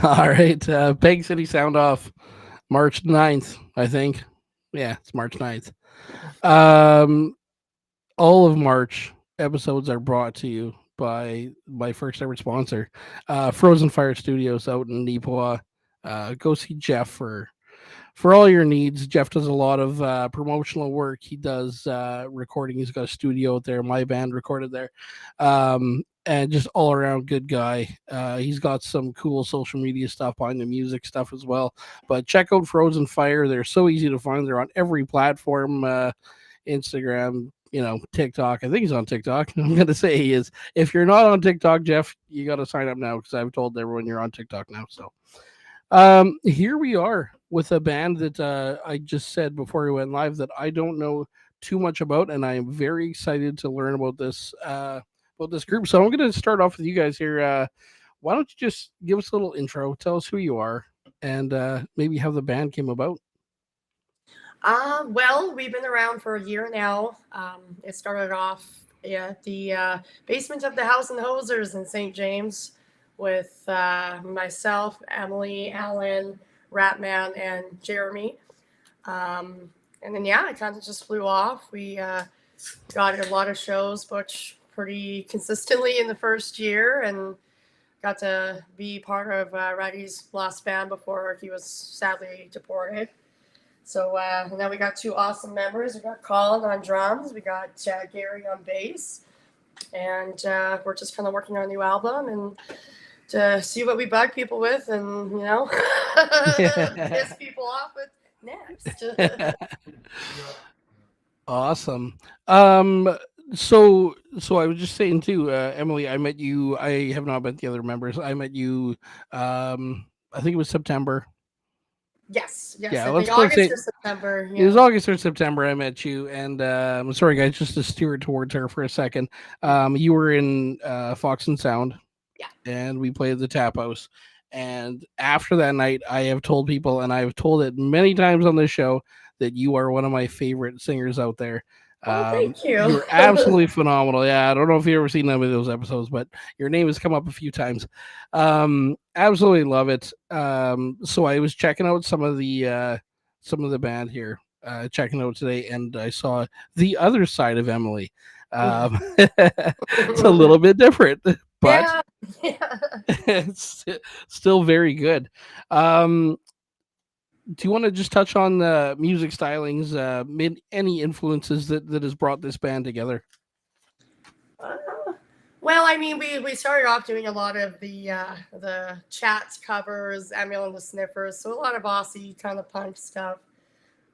All right. Peg City Soundoff, March 9th, I think. Yeah, it's March 9th. Um, all of March episodes are brought to you by my first ever sponsor, Frozen Fire Studios out in Neepawa. Go see Jeff for all your needs. Jeff does a lot of promotional work. He does recording. He's got a studio out there. My band recorded there. And just all around good guy. He's got some cool social media stuff behind the music stuff as well. But check out Frozen Fire. They're so easy to find. They're on every platform. Instagram, TikTok. I think he's on TikTok. I'm gonna say he is. If you're not on TikTok, Jeff, you got to sign up now because I've told everyone you're on TikTok now. So here we are with a band that I just said before we went live that I don't know too much about, and I am very excited to learn about this group. So I'm going to start off with you guys here. Why don't you just give us a little intro? Tell us who you are, and maybe how the band came about. Well, we've been around for a year now. It started off at the basement of the House and Hosers in St. James with myself, Emily, Alan, Ratman, and Jeremy. And then, yeah, it kind of just flew off. We got a lot of shows booked pretty consistently in the first year and got to be part of Raggy's last band before he was sadly deported. So now we got two awesome members. We got Colin on drums. We got Gary on bass. And we're just kind of working on a new album and to see what we bug people with and, piss people off with next. Awesome. So I was just saying too, Emily. I met you. I have not met the other members. I met you. I think it was September. Yes. Yeah, I let's think go say August or September. it was Yeah. August or September. I met you, and I'm sorry, guys, just to steer it towards her for a second. You were in Fox and Sound, Yeah. and we played the Tap House. And after that night, I have told people, and I've told it many times on this show, that you are one of my favorite singers out there. Oh, thank you. You're absolutely phenomenal. Yeah, I don't know if you've ever seen any of those episodes, but your name has come up a few times. Absolutely love it. So I was checking out some of the band here, checking out today, and I saw the other side of Emily. It's a little bit different, but Yeah. Yeah. it's still very good. Do you want to just touch on the music stylings, any influences that has brought this band together? Uh, well, I mean, we started off doing a lot of the chats covers, Emil and the Sniffers, so a lot of Aussie kind of punk stuff.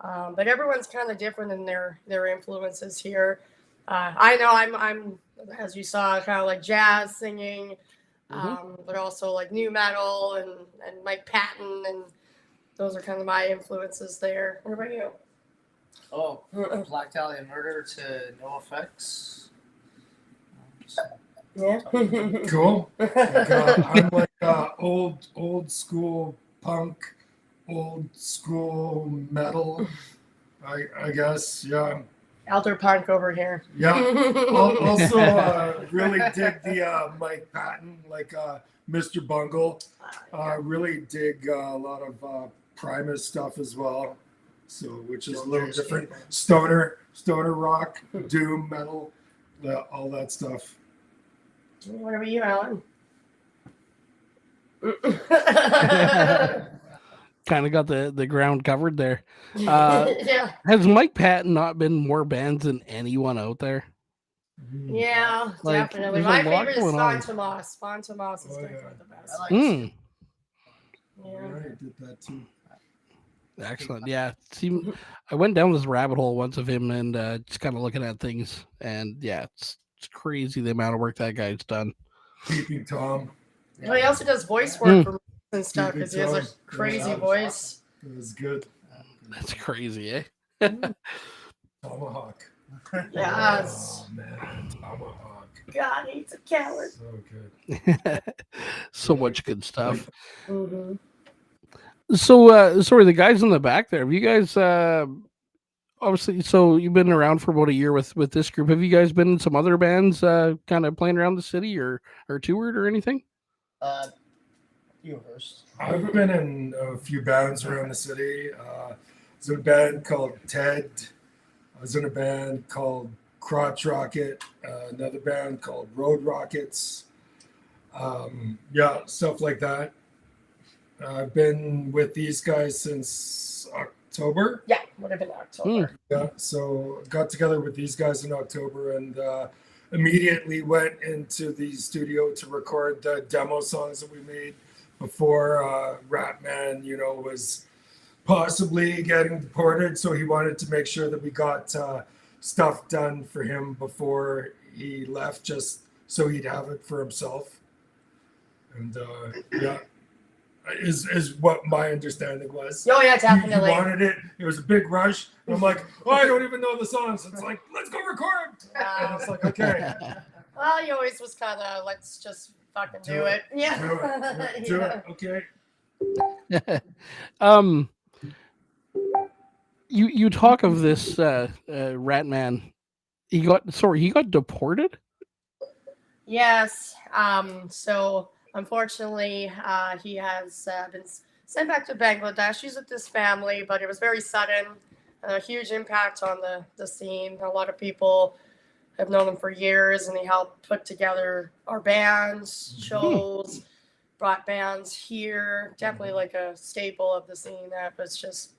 But everyone's kind of different in their influences here. I know I'm as you saw kind of like jazz singing, Hmm. but also like new metal and Mike Patton, and those are kind of my influences there. What about you? Oh, Black Dahlia Murder to No Effects. Yeah. Cool. I'm like old school punk, old school metal. I guess, yeah. Elder punk over here. Yeah. Also, really dig the Mike Patton, like Mr. Bungle. Really dig a lot of Primus stuff as well. So, which is a little different. Stoner rock, doom metal, all that stuff. What about you, Alan? Kind of got the ground covered there. Yeah. Has Mike Patton not been more bands than anyone out there? Yeah, Like, definitely. there's a My lot favorite is going Spawn on. Tomas. Spawn Tomas is Oh, definitely yeah. the best. I like Mm, Yeah. I did that too. excellent. Yeah. See, I went down this rabbit hole once of him and just kind of looking at things, and yeah, it's crazy the amount of work that guy's done. Peeping Tom. Well, he also does voice work Mm, for and stuff because he has a crazy Yeah. voice. It was good. that's crazy, eh? Tomahawk. Yes. Oh man, Tomahawk. God hates a coward. So good. So much good stuff. Mm-hmm. So, sorry, the guys in the back there. Have you guys obviously? So you've been around for about a year with this group. Have you guys been in some other bands, kind of playing around the city or toured or anything? Uh, You first. I've been in a few bands around the city. I was in a band called Ted. I was in a band called Crotch Rocket. Another band called Road Rockets. Yeah, stuff like that. I've been with these guys since October. Yeah, would have been October. Yeah, so got together with these guys in October and immediately went into the studio to record the demo songs that we made before Ratman, was possibly getting deported. So he wanted to make sure that we got stuff done for him before he left, just so he'd have it for himself. And yeah. Is what my understanding was. Oh yeah, He definitely. wanted it. It was a big rush. And I'm like, oh, I don't even know the songs. It's like, let's go record. And it's like, okay, Well, he always was kind of, let's just fucking do it. Yeah. do Yeah. it. Okay. You talk of this Ratman. He got deported. Yes. So unfortunately, he has been sent back to Bangladesh. He's with his family, but it was very sudden. A huge impact on the scene. A lot of people have known him for years, and he helped put together our bands, shows, brought bands here. Definitely like a staple of the scene that was just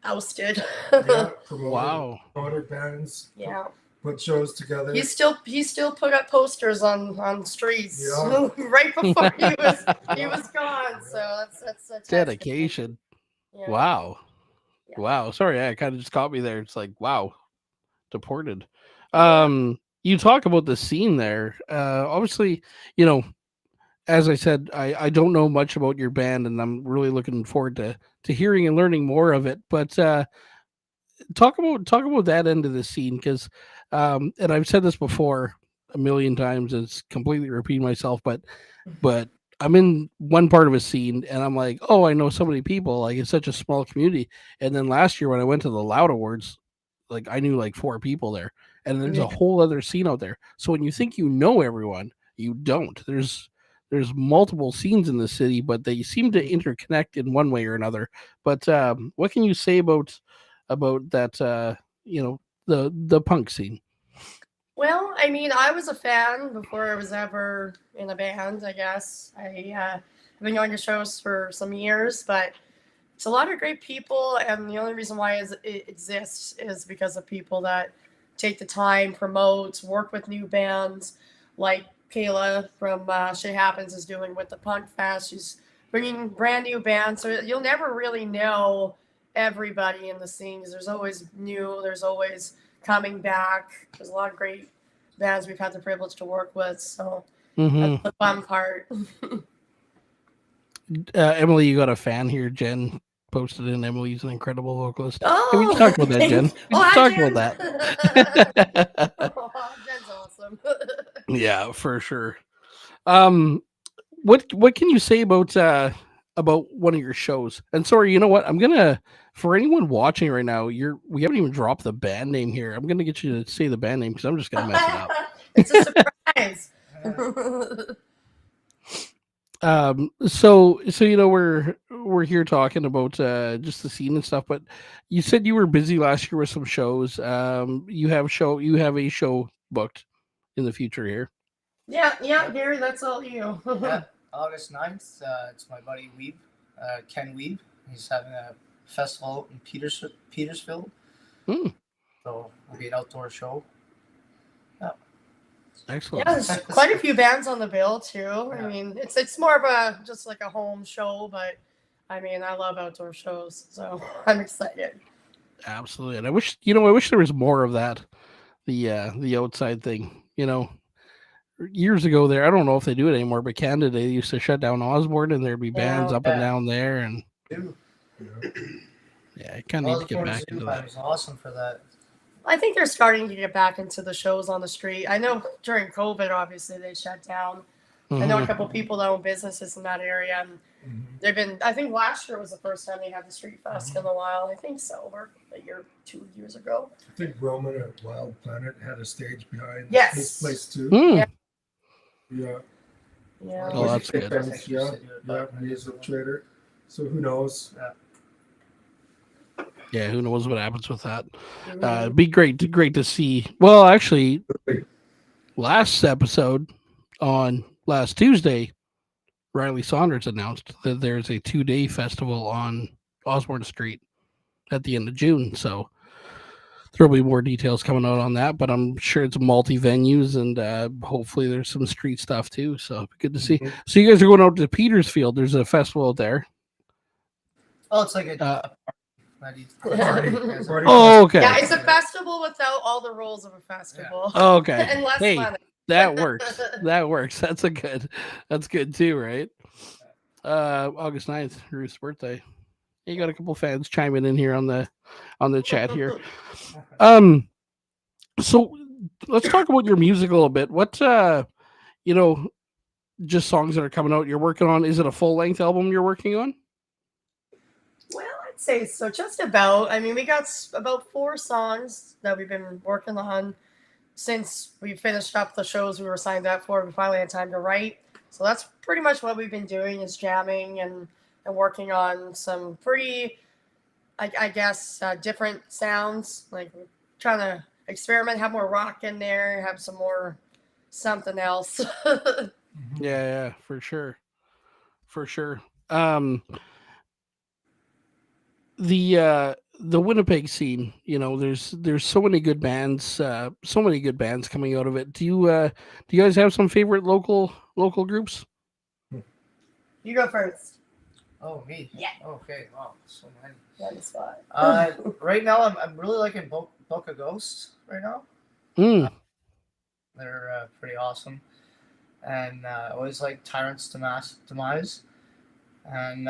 ousted. Yeah, Wow. promoted bands, Yeah. put shows together. He still put up posters on streets Yeah. right before he was gone. So that's a Dedication. Yeah. Wow. Yeah. Wow. Sorry, it kind of just caught me there. It's like, wow, deported. Yeah. You talk about the scene there. Obviously, as I said, I don't know much about your band, and I'm really looking forward to hearing and learning more of it. But talk about that end of the scene, because and I've said this before a million times. It's completely repeating myself, but I'm in one part of a scene, and I'm like, oh, I know so many people. Like, it's such a small community. And then last year when I went to the Loud Awards, like, I knew like 4 people there, and there's a whole other scene out there. So when you think you know everyone, you don't. There's multiple scenes in the city, but they seem to interconnect in one way or another. But what can you say about that? The punk scene. Well, I mean, I was a fan before I was ever in a band. I guess I've been going to shows for some years, but it's a lot of great people, and the only reason why it exists is because of people that take the time, promote, work with new bands, like Kayla from Shit Happens is doing with the Punk Fest. She's bringing brand new bands, so you'll never really know everybody in the scene because there's always new, there's always coming back. There's a lot of great bands we've had the privilege to work with, so that's the fun part. Emily, you got a fan here. Jen posted in. Emily's an incredible vocalist. Oh, Hey, we can talk about that, Jen. We can talk about that. Oh, Jen's awesome. Yeah, for sure. What can you say about one of your shows? And sorry, you know what? I'm gonna, for anyone watching right now, we haven't even dropped the band name here. I'm gonna get you to say the band name because I'm just gonna mess it up. It's a surprise. So we're here talking about just the scene and stuff, but you said you were busy last year with some shows. You have a show booked in the future here. Yeah, Gary, that's all you. Yeah, August 9th, it's my buddy Weeb, Ken Weeb. He's having a festival in Petersfield. So it'll be an outdoor show. Yeah. Excellent. Yeah, there's quite a few bands on the bill too. Yeah. I mean, it's more of just like a home show, but I mean, I love outdoor shows, so I'm excited. Absolutely. And I wish there was more of that. The outside thing, years ago there, I don't know if they do it anymore, but Canada, they used to shut down Osborne and there'd be bands up and down there, and yeah, I kind of need to get back into that. It was awesome for that. I think they're starting to get back into the shows on the street. I know during COVID, obviously, they shut down. I know a couple people that own businesses in that area, and they've been. I think last year was the first time they had the street fest in a while. I think so, or a year, 2 years ago. I think Roman at Wild Planet had a stage behind Yes. his place too. Yeah. Yeah. Yeah. Oh, that's good. Yeah, yeah, he is a trader. So who knows? Yeah, who knows what happens with that? Mhm. It'd be great to see. Well, actually, last episode on last Tuesday, Riley Saunders announced that there's a 2-day festival on Osborne Street at the end of June. So there'll be more details coming out on that, but I'm sure it's multi venues and hopefully there's some street stuff too. So good to see. Mhm. So you guys are going out to Petersfield. There's a festival out there. Oh, it's like a Party. Oh, okay. Yeah, it's a festival without all the rules of a festival. Oh, okay. And less Hey, money. that works. That works. That's good too, right? August 9th, Ruth's birthday. You got a couple fans chiming in here on the chat here. So let's talk about your music a little bit. What just songs that are coming out you're working on. Is it a full length album you're working on? Well, I'd say so. Just about. I mean, we got about 4 songs that we've been working on since we finished up the shows we were signed up for. We finally had time to write. So that's pretty much what we've been doing is jamming and working on some pretty, I guess, different sounds. Like we're trying to experiment, have more rock in there, have some more something else. Yeah, for sure. The Winnipeg scene, there's so many good bands, coming out of it. Do you guys have some favorite local groups? You go first. Oh, me? Yeah. Okay, wow, so many. On the spot. Right now, I'm really liking Book of Ghosts right now. They're pretty awesome. And I always like Tyrant's Demise. And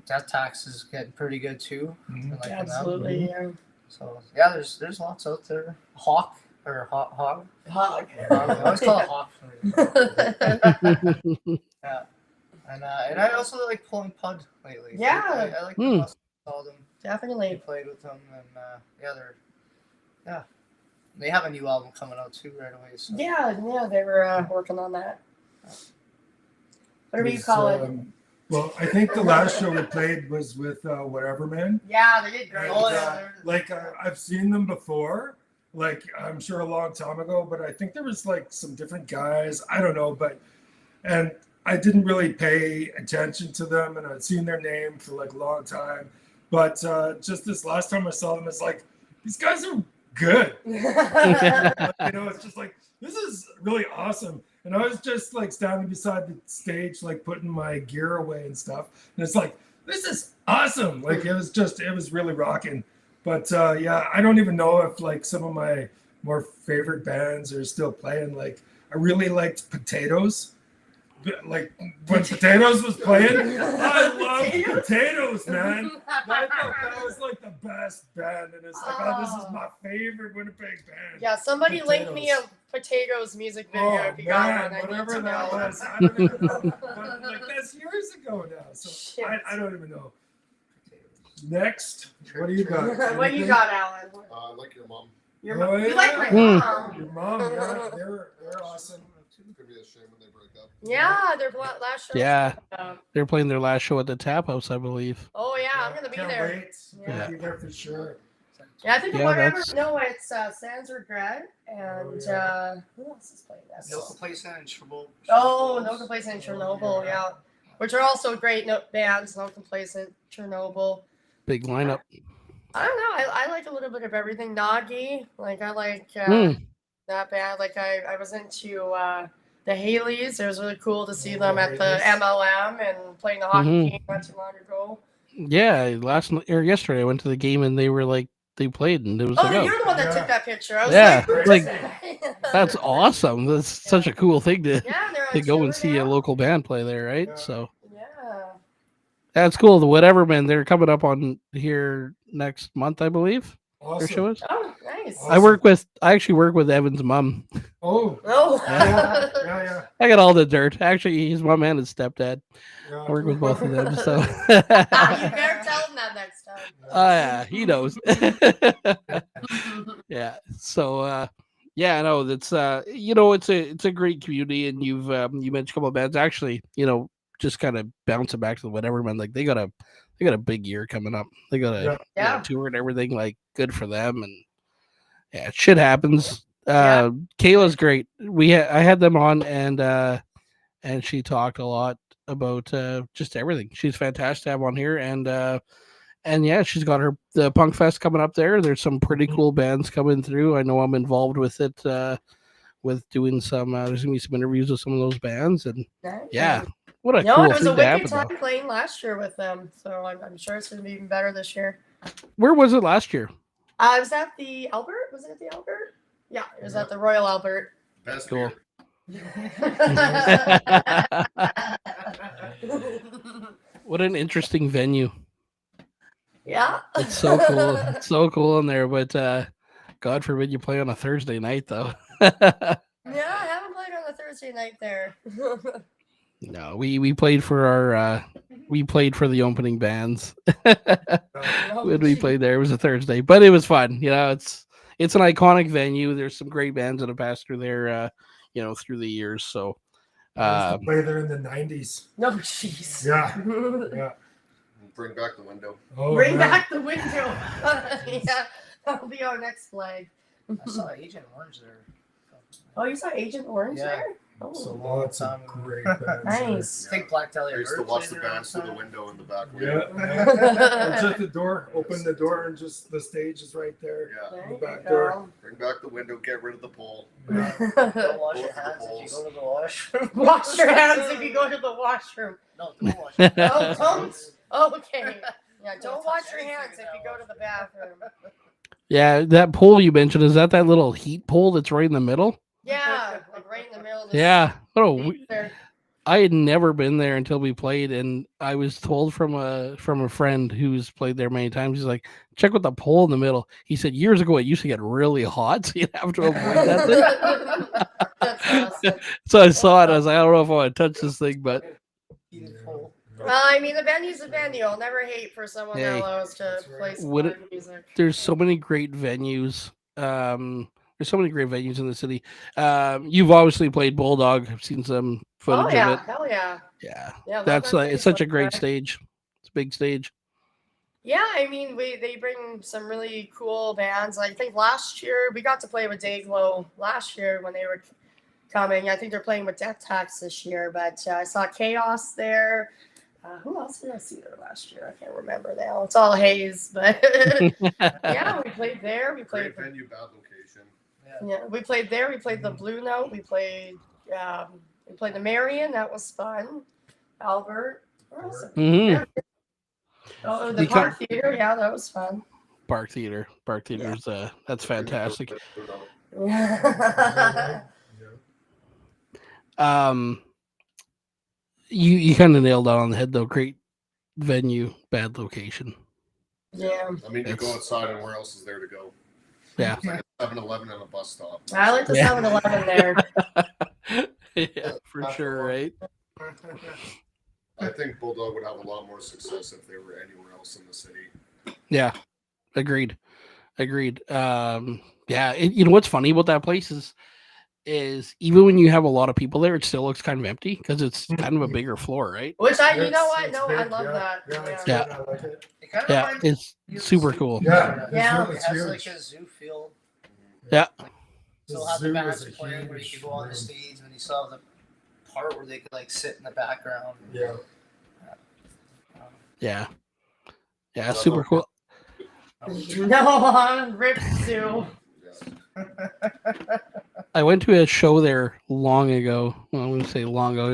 Death Tax is getting pretty good too. Mhm. I like them. Absolutely. Yeah. So yeah, there's lots out there. Hawk or Hog. Hog. I always call it Hawk. Yeah. And I also like Pulling Pud lately. Yeah. I like them. I saw them. Definitely. Played with them, and they have a new album coming out too right away. So. Yeah, they were working on that. Whatever you call it. Well, I think the last show we played was with Whatever Man. Yeah, they did great. And, I've seen them before, like I'm sure a long time ago, but I think there was like some different guys. I don't know, and I didn't really pay attention to them, and I'd seen their name for like a long time. But just this last time I saw them, it's like these guys are good. It's just like this is really awesome. And I was just like standing beside the stage, like putting my gear away and stuff. And it's like, this is awesome. Like it was really rocking. But I don't even know if like some of my more favorite bands are still playing. Like I really liked Potatoes. Like when Potatoes was playing, I love Potatoes, man. I thought that was like the best band, and it's like, this is my favorite Winnipeg band. Yeah, somebody linked me a Potatoes music video if you got one. Whatever that was, I don't even know. But, like that's years ago now, so I don't even know. Next, what do you got? What you got, Alan? I like your mom. You like my mom? Your mom, yeah, they're awesome. It's gonna be a shame when they break up. Yeah, their last show. Yeah, they're playing their last show at the Tap House, I believe. Oh yeah, I'm gonna be Can't there. Wait. Yeah. Be there for sure. Yeah, I think Yeah, whatever. that's- No, it's Sans Regret and who else is playing that? No Complacent and Chernobyl. Oh, No Complacent and Chernobyl, yeah. Which are also great bands. No Complacent, Chernobyl. Big lineup. I don't know. I like a little bit of everything. Nagi, like I like that band. Like I was into the Haleys. It was really cool to see them at the MLM and playing the hockey game not too long ago. Yeah, yesterday I went to the game and they were like they played and it was like, You're the one that took that picture. I was Yeah, like that's awesome. That's such a cool thing to to go and see a local band play there, right? Yeah. So yeah. that's cool. The Whatever Man, they're coming up on here next month, I believe. Their show is. Oh, nice. Awesome. I actually work with Evan's mom. Oh. Oh. Yeah. I got all the dirt. Actually, his mom and his stepdad. Yeah. I work with both of them. So You better tell him that next time. oh yeah, he knows. Yeah. So Yeah, no, that's it's a great community, and you mentioned a couple of bands. Actually, just kind of bouncing back to the whatever man, like they got a big year coming up. They got a Yeah. tour and everything. Like good for them, and yeah, shit happens. Yeah. Kayla's great. I had them on, and she talked a lot about just everything. She's fantastic to have on here, and yeah, she's got the Punk Fest coming up there. There's some pretty cool bands coming through. I know I'm involved with it, with doing some. There's gonna be some interviews with some of those bands, and yeah, what a No, cool it was thing a to wicked happen. time Though. playing last year with them, so I'm sure it's going to be even better this year. Where was it last year? I was at the Albert. Was it at the Albert? Yeah, it was at the Royal Albert. Best Cool. beer. What an interesting venue. Yeah. It's so cool. It's so cool in there, but God forbid you play on a Thursday night though. Yeah, I haven't played on a Thursday night there. No, we played for our we played for the opening bands when we played there. It was a Thursday, but it was fun. It's an iconic venue. There's some great bands that have passed through there, through the years. So I used to play there in the 90s. No, jeez. Yeah. Bring back the window. Oh, Bring yeah. back the window. Yeah, that'll be our next flag. I saw Agent Orange there. Oh, you saw Agent Orange Yeah. there? So Oh, lots of great bands. nice. I think Black I Dahlia used to Birds watch played the there bands one through the time. window in the back Yeah. window. It's at the door. Open the door and just the stage is right there. Yeah. There The you back go. door. Bring back the window. Get rid of the pole. Don't wash your Both of the hands if you poles. go to the washroom. Wash your hands if you go to the washroom. No, don't wash your Oh, hands. don't. Okay. Yeah, don't Don't wash touch your anything hands in if you that go to the bathroom. yeah, that pole you mentioned, is that little heat pole that's right in the middle? Yeah, like right in the middle of the Yeah. street there. I had never been there until we played, and I was told from a friend who's played there many times. He's like, check with the pole in the middle. He said years ago it used to get really hot, so you'd have to avoid that thing. That's awesome. So I saw it. I was like, I don't know if I want to touch this thing, but Heated pole. Well, I mean, the venue's a venue. I'll never hate for someone Hey. that loves to That's right. play some Would good music. there's so many great venues. There's so many great venues in the city. You've obviously played Bulldog. I've seen some footage Oh yeah, of it. hell yeah. Yeah, Yeah, love that's that it's place such a up great there. stage. It's a big stage. Yeah, I mean, they bring some really cool bands. I think last year we got to play with Dayglow last year when they were coming. I think they're playing with Death Tax this year, but I saw Chaos there. Who else did I see there last year? I can't remember now. It's all haze, but yeah, we played there. We played. Great venue, bad location. Yeah, we played there. We played the Blue Note. We played the Marion. That was fun. Albert. Where else? Mhm. Oh, the We Park Theater. Yeah, that was fun. Park Theater's that's fantastic. You kind of nailed that on the head though. Great venue, bad location. Yeah. I mean, you go That's- outside and where else is there to go? Yeah. It's like a 7-Eleven and a bus stop. I like the Yeah. 7-Eleven there. Yeah, for sure, right? I think Bulldog would have a lot more success if they were anywhere else in the city. Yeah, agreed. Yeah, you know what's funny about that place is even when you have a lot of people there, it still looks kind of empty because it's kind of a bigger floor, right? Which you know It's- what? it's No, I big, love yeah. that. Yeah, it's Yeah. good. I like it. It kind of Yeah, reminds it's you of super zoo. cool. Yeah, Yeah. It it's has huge. like a zoo feel. Yeah, Still The have the zoo bands is a playing where you huge can go on the room. stage, and you still have the part where they could like sit in the background. Yeah. yeah, super cool. No, Rip Zoo. Yeah. I went to a show there long ago. Well, I'm gonna say long ago.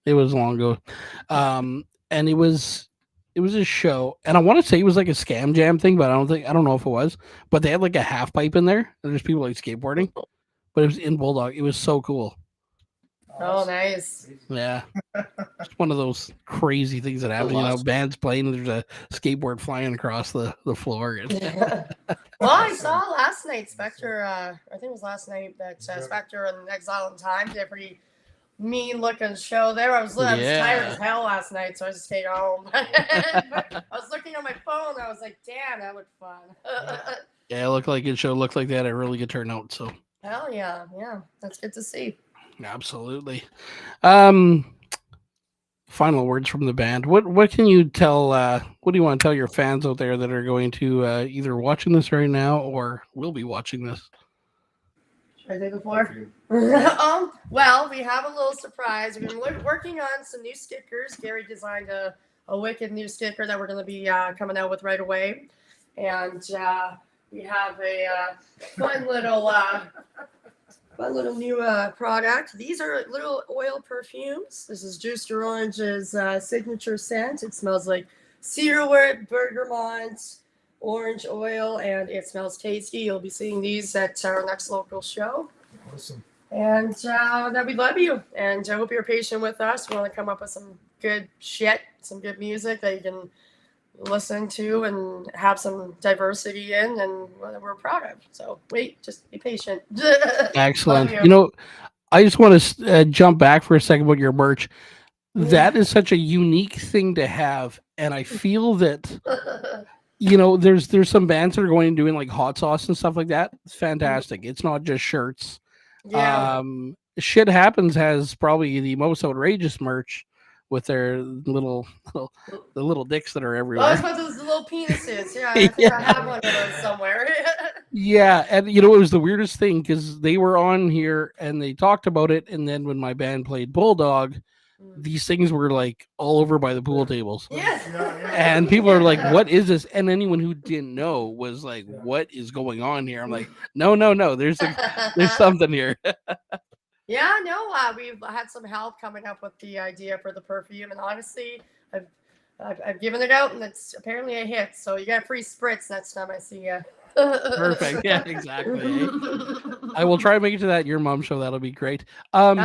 It was long ago, and it was a show, and I want to say it was like a scam jam thing, but I don't know if it was. But they had like a half pipe in there, and there's people like skateboarding, but it was in Bulldog. It was so cool. Oh, nice. Yeah, it's one of those crazy things that happen. You know, bands playing, and there's a skateboard flying across the floor. Well, I saw last night Spectre. I think it was last night that Spectre and Exile in Time did a pretty mean looking show there. I was tired as hell last night, so I just stayed home. But I was looking at my phone. I was like, damn, that looked fun. Yeah, it looked like it show looked like they had a really good turnout. So Hell yeah, yeah, that's good to see. absolutely. Um, Final words from the band. What can you tell? What do you want to tell your fans out there that are going to either watching this right now or will be watching this? Should I take the floor? Well, we have a little surprise. We've been working on some new stickers. Gary designed a wicked new sticker that we're going to be coming out with right away. And we have a fun little new product. These are little oil perfumes. This is Jus D'orange's signature scent. It smells like cedarwood, bergamot, orange oil, and it smells tasty. You'll be seeing these at our next local show. Awesome. And that we love you. And I hope you're patient with us. We want to come up with some good shit, some good music that you can listen to and have some diversity in, and we're proud of. So just be patient. Excellent. Love You know, I just want to jump back for a second about your merch. you. That is such a unique thing to have, and I feel that you know there's some bands that are going and doing like hot sauce and stuff like that. It's fantastic. It's not just shirts. Yeah. Shit Happens has probably the most outrageous merch with their the little dicks that are Oh, I everywhere. was about those little penises. Yeah, I think I have one of those somewhere. Yeah, and you know it was the weirdest thing because they were on here and they talked about it, and then when my band played Bulldog, these things were like all over by the pool tables, Yeah. and people are like, Yeah. "What is this?" And anyone who didn't know was like, "What is going on here?" I'm like, "No, no, no. There's something here." Yeah, no, we've had some help coming up with the idea for the perfume, and honestly, I've given it out, and it's apparently a hit. So you got a free spritz next time I see you. Perfect. Yeah, exactly. Eh? I will try and make it to that your mom show. That'll be great.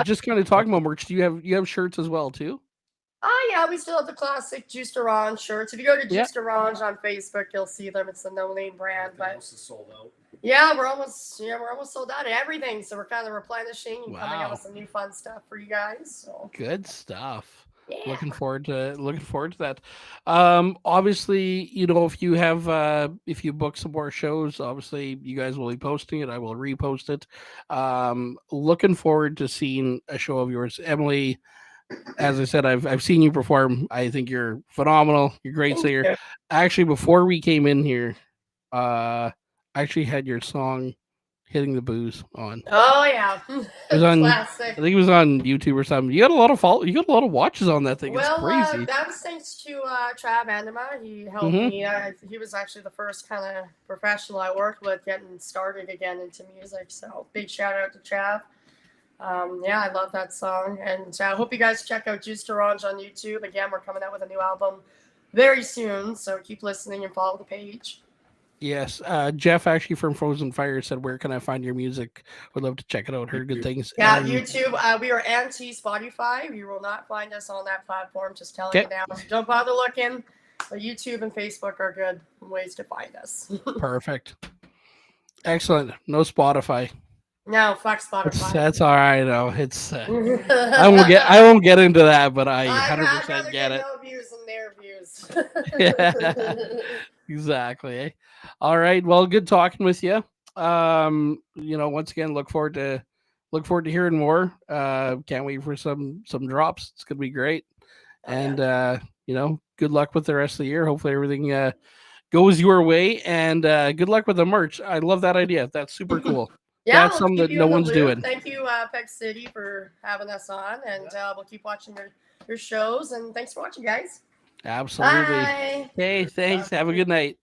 Just kind of talking about merch. Do you have shirts as well too? Oh yeah, we still have the classic Jus D'orange shirts. If you go to Yeah. Jus D'orange on Facebook, you'll see them. It's a no-name brand, Everything but else is sold out. yeah, we're almost sold out of everything. So we're kind of replenishing and coming out Wow. with some new fun stuff for you guys. So Good stuff. yeah. Looking forward to that. Obviously, you know, if you book some more shows, obviously you guys will be posting it. I will repost it. Looking forward to seeing a show of yours, Emily. As I said, I've seen you perform. I think you're phenomenal. You're a great Thank singer. you. Actually, before we came in here, I actually had your song "Hitting the Booze" on. Oh yeah, It was on. I classic. think it was on YouTube or something. You got a lot of You got a lot of watches on that thing. It's Well, crazy. that was thanks to Trav Andema. He helped Mhm. me. He was actually the first kind of professional I worked with getting started again into music. So big shout out to Trav. Yeah, I love that song, and I hope you guys check out Jus D'orange on YouTube. Again, we're coming out with a new album very soon, so keep listening and follow the page. Yes, Jeff actually from Frozen Fire said, "Where can I find your music? Would love to check it out. Heard good things." Yeah, And- YouTube. We are anti Spotify. You will not find us on that platform. Just telling Okay. you now. Don't bother looking. But YouTube and Facebook are good ways to find us. Perfect. Excellent. No Spotify. No, fuck Spotify. That's all right. No, it's. I won't get into that, but I I'd 100% rather get it. no views than their views. Yeah. Exactly. Eh? All right. Well, good talking with you. You know, once again, look forward to hearing more. Can't wait for some drops. It's gonna be great. Oh, And you know, good luck with the rest of the year. Hopefully everything goes your way, and good luck with the merch. I love that idea. That's super cool. Yeah, That's we'll something keep that you no in the one's loop. doing. Thank you, Peck City, for having us on, and we'll keep watching your shows. And thanks for watching, guys. Absolutely. Bye. Hey, thanks. Have a good night.